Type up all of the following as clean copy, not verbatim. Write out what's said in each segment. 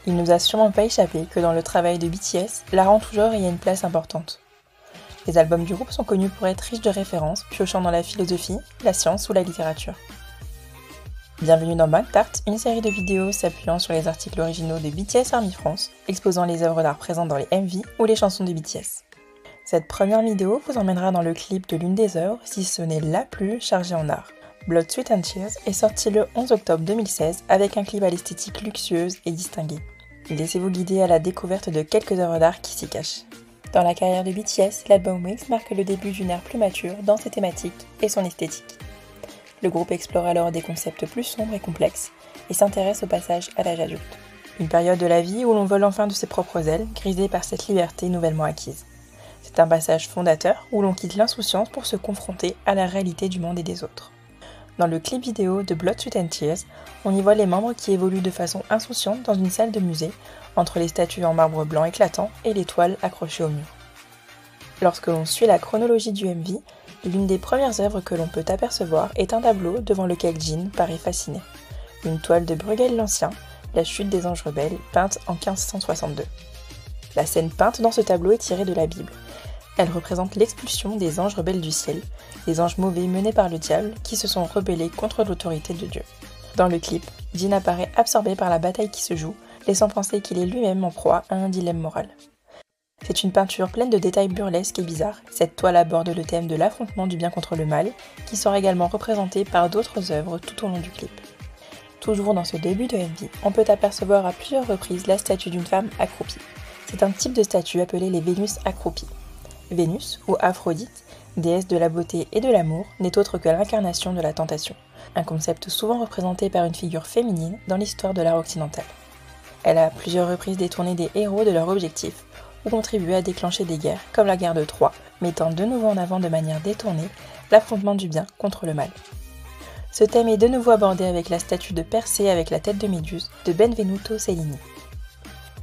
Il nous a sûrement pas échappé que dans le travail de BTS, l'art en tout genre y a une place importante. Les albums du groupe sont connus pour être riches de références, piochant dans la philosophie, la science ou la littérature. Bienvenue dans Magtart, une série de vidéos s'appuyant sur les articles originaux de BTS Army France, exposant les œuvres d'art présentes dans les MV ou les chansons de BTS. Cette première vidéo vous emmènera dans le clip de l'une des œuvres, si ce n'est la plus chargée en art. Blood, Sweat and Tears est sorti le 11 octobre 2016 avec un clip à l'esthétique luxueuse et distinguée. Laissez-vous guider à la découverte de quelques œuvres d'art qui s'y cachent. Dans la carrière de BTS, l'album Wings marque le début d'une ère plus mature dans ses thématiques et son esthétique. Le groupe explore alors des concepts plus sombres et complexes et s'intéresse au passage à l'âge adulte. Une période de la vie où l'on vole enfin de ses propres ailes, grisée par cette liberté nouvellement acquise. C'est un passage fondateur où l'on quitte l'insouciance pour se confronter à la réalité du monde et des autres. Dans le clip vidéo de Blood, Sweat and Tears, on y voit les membres qui évoluent de façon insouciante dans une salle de musée, entre les statues en marbre blanc éclatant et les toiles accrochées au mur. Lorsque l'on suit la chronologie du MV, l'une des premières œuvres que l'on peut apercevoir est un tableau devant lequel Jin paraît fasciné. Une toile de Bruegel l'Ancien, La chute des anges rebelles, peinte en 1562. La scène peinte dans ce tableau est tirée de la Bible. Elle représente l'expulsion des anges rebelles du ciel, les anges mauvais menés par le diable qui se sont rebellés contre l'autorité de Dieu. Dans le clip, Jin apparaît absorbé par la bataille qui se joue, laissant penser qu'il est lui-même en proie à un dilemme moral. C'est une peinture pleine de détails burlesques et bizarres. Cette toile aborde le thème de l'affrontement du bien contre le mal, qui sera également représenté par d'autres œuvres tout au long du clip. Toujours dans ce début de MV, on peut apercevoir à plusieurs reprises la statue d'une femme accroupie. C'est un type de statue appelé les Vénus accroupies. Vénus, ou Aphrodite, déesse de la beauté et de l'amour, n'est autre que l'incarnation de la tentation, un concept souvent représenté par une figure féminine dans l'histoire de l'art occidental. Elle a à plusieurs reprises détourné des héros de leur objectif, ou contribué à déclencher des guerres, comme la guerre de Troie, mettant de nouveau en avant de manière détournée l'affrontement du bien contre le mal. Ce thème est de nouveau abordé avec la statue de Persée avec la tête de Méduse de Benvenuto Cellini.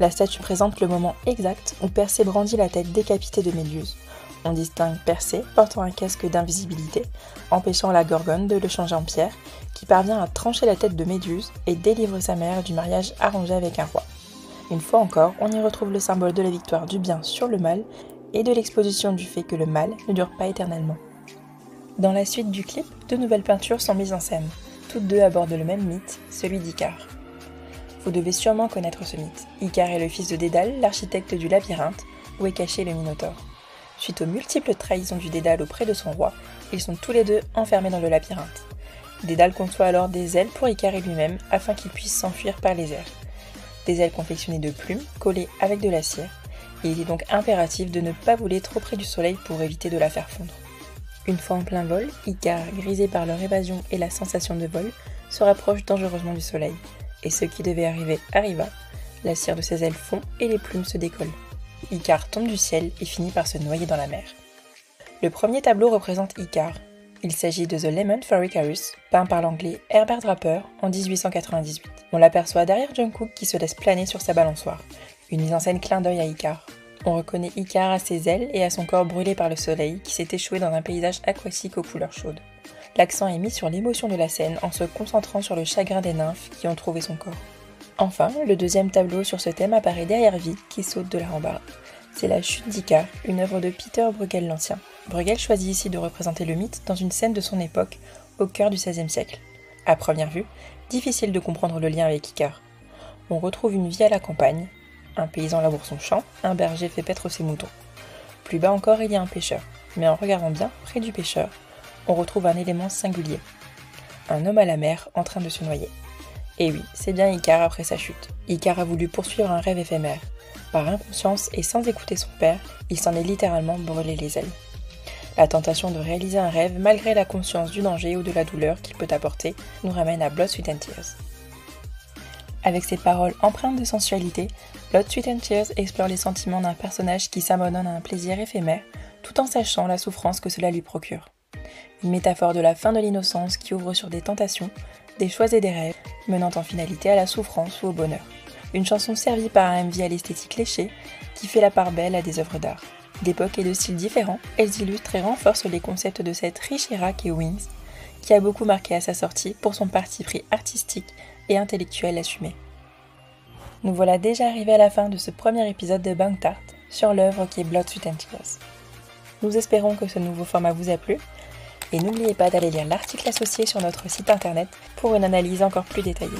La statue présente le moment exact où Persée brandit la tête décapitée de Méduse. On distingue Persée portant un casque d'invisibilité, empêchant la Gorgone de le changer en pierre, qui parvient à trancher la tête de Méduse et délivre sa mère du mariage arrangé avec un roi. Une fois encore, on y retrouve le symbole de la victoire du bien sur le mal et de l'exposition du fait que le mal ne dure pas éternellement. Dans la suite du clip, deux nouvelles peintures sont mises en scène. Toutes deux abordent le même mythe, celui d'Icare. Vous devez sûrement connaître ce mythe. Icare est le fils de Dédale, l'architecte du labyrinthe, où est caché le Minotaure. Suite aux multiples trahisons du Dédale auprès de son roi, ils sont tous les deux enfermés dans le labyrinthe. Dédale conçoit alors des ailes pour Icare et lui-même, afin qu'il puisse s'enfuir par les airs. Des ailes confectionnées de plumes, collées avec de la cire, et il est donc impératif de ne pas voler trop près du soleil pour éviter de la faire fondre. Une fois en plein vol, Icare, grisé par leur évasion et la sensation de vol, se rapproche dangereusement du soleil. Et ce qui devait arriver arriva, la cire de ses ailes fond et les plumes se décollent. Icare tombe du ciel et finit par se noyer dans la mer. Le premier tableau représente Icare. Il s'agit de The Lament for Icarus, peint par l'anglais Herbert Draper en 1898. On l'aperçoit derrière Jungkook qui se laisse planer sur sa balançoire, une mise en scène clin d'œil à Icare. On reconnaît Icare à ses ailes et à son corps brûlé par le soleil qui s'est échoué dans un paysage aquatique aux couleurs chaudes. L'accent est mis sur l'émotion de la scène en se concentrant sur le chagrin des nymphes qui ont trouvé son corps. Enfin, le deuxième tableau sur ce thème apparaît derrière Vi qui saute de la rambarde. C'est la chute d'Icare, une œuvre de Peter Bruegel l'Ancien. Bruegel choisit ici de représenter le mythe dans une scène de son époque, au cœur du XVIe siècle. À première vue, difficile de comprendre le lien avec Icare. On retrouve une vie à la campagne, un paysan laboure son champ, un berger fait paître ses moutons. Plus bas encore, il y a un pêcheur, mais en regardant bien, près du pêcheur, on retrouve un élément singulier. Un homme à la mer en train de se noyer. Et oui, c'est bien Icare après sa chute. Icare a voulu poursuivre un rêve éphémère. Par inconscience et sans écouter son père, il s'en est littéralement brûlé les ailes. La tentation de réaliser un rêve malgré la conscience du danger ou de la douleur qu'il peut apporter nous ramène à Blood, Sweat and Tears. Avec ses paroles empreintes de sensualité, Blood, Sweat and Tears explore les sentiments d'un personnage qui s'abandonne à un plaisir éphémère tout en sachant la souffrance que cela lui procure. Une métaphore de la fin de l'innocence qui ouvre sur des tentations, des choix et des rêves, menant en finalité à la souffrance ou au bonheur. Une chanson servie par un MV à l'esthétique léchée qui fait la part belle à des œuvres d'art. D'époque et de styles différents, elles illustrent et renforcent les concepts de cette riche Irak et Wings, qui a beaucoup marqué à sa sortie pour son parti pris artistique et intellectuel assumé. Nous voilà déjà arrivés à la fin de ce premier épisode de Bangtart sur l'œuvre qui est Blood, Sweat and Tears. Nous espérons que ce nouveau format vous a plu et n'oubliez pas d'aller lire l'article associé sur notre site internet pour une analyse encore plus détaillée.